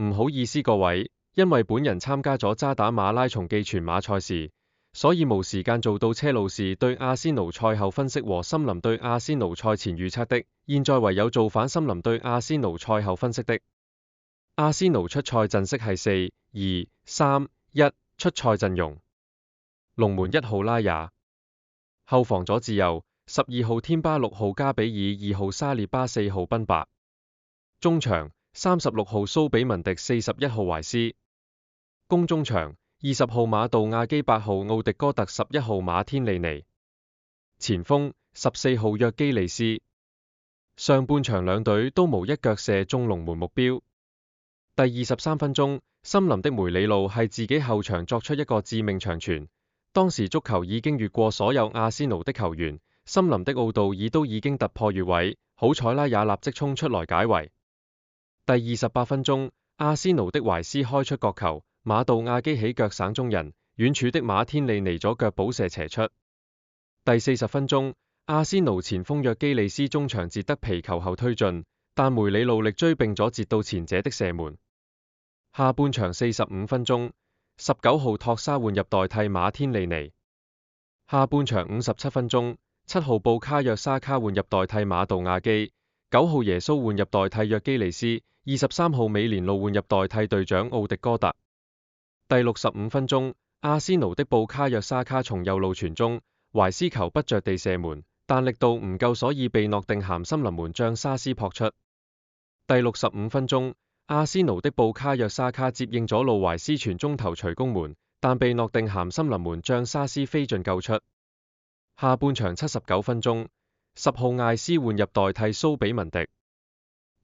唔好意思各位，因為本人參加咗渣打馬拉松暨全馬賽事，所以無時間做到車路士對阿仙奴賽後分析和森林對阿仙奴賽前預測的，現在唯有造反森林對阿仙奴賽後分析的。阿仙奴出賽陣式係4-2-3-1出賽陣容。龍門1號拉也，後防左至右12號添巴，6號加比爾，2號沙列巴，4號賓白。中場36號蘇比文迪，41號懷斯。攻中場20號馬杜亞基，8號奧迪哥特，11號馬天利尼。前鋒14號約基利斯。上半場兩隊都無一腳射中龍門目標。第23分鐘，森林的梅里路係自己後場作出一個致命長傳，當時足球已經越過所有阿仙奴的球員，森林的奧道爾都已經突破越位，好彩拉也立即衝出來解圍。第28分鐘，阿仙奴的懷斯開出角球，馬杜亞基起腳省中人，遠處的馬天利尼左腳補射斜出。第40分鐘，阿仙奴前鋒約基利斯中場截得皮球後推進，但梅里路力追並咗截到前者的射門。下半場45分鐘，19號托沙換入代替馬天利尼。下半場57分鐘，7號布卡約沙卡換入代替馬杜亞基，9號耶穌換入代替約基利斯，23號美連路換入代替隊長奧迪哥特。第65分鐘，阿仙奴的布卡約沙卡從右路傳中，懷斯球不着地射門，但力度唔夠，所以被諾定咸森林門將沙斯撲出。第65分鐘，阿仙奴的布卡約沙卡接應咗路懷斯傳中頭槌攻門，但被諾定咸森林門將沙斯飛進救出。下半場79分鐘，10號艾斯換入代替蘇比文迪。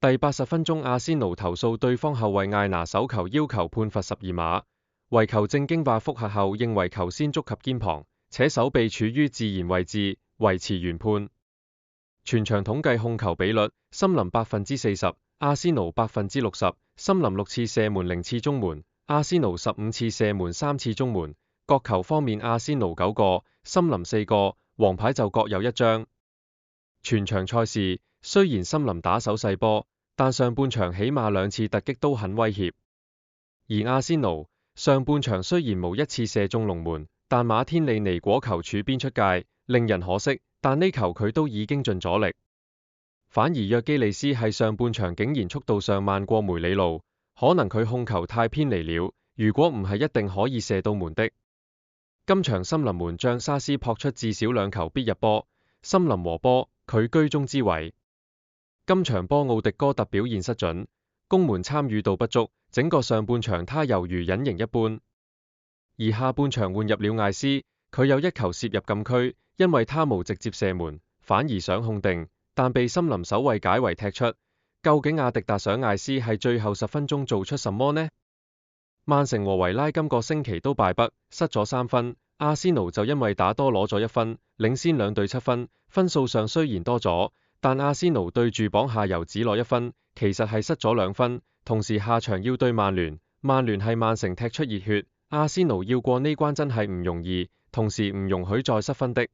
第80分鐘，阿仙奴投訴對方後衛艾拿手球，要求判罰12碼，為球證經話複核後認為球先觸及肩膀，且手臂處於自然位置，維持原判。全場統計控球比率，森林40%，阿仙奴60%，森林6次射門0次中門，阿仙奴15次射門3次中門。角球方面，阿仙奴9個，森林4個，黃牌就各有1張。全場賽事雖然森林打手細波，但上半場起碼2次突擊都很威脅。而阿仙奴上半場雖然無一次射中龍門，但馬天利尼果球柱邊出界，令人可惜，但呢球佢都已經盡咗力。反而約基利斯係上半場竟然速度上慢過梅里路，可能佢控球太偏離了，如果唔係一定可以射到門的。今場森林門將沙斯撲出至少2球必入波，森林和波，佢居中之位。今場波奧迪哥特表現失準，攻門參與度不足，整個上半場他猶如隱形一般。而下半場換入了艾斯，佢有1球射入禁區，因為他無直接射門，反而想控定，但被森林守衛解圍踢出。究竟阿迪達想艾斯係最後10分鐘做出什麼呢？曼城和維拉今個星期都敗北，失咗3分，阿仙奴就因為打多攞咗1分，領先兩隊7分，分數上雖然多咗，但阿仙奴對住榜下游只攞1分，其實係失咗2分。同時下場要對曼聯，曼聯係曼城踢出熱血，阿仙奴要過呢關真係唔容易，同時唔容許再失分的。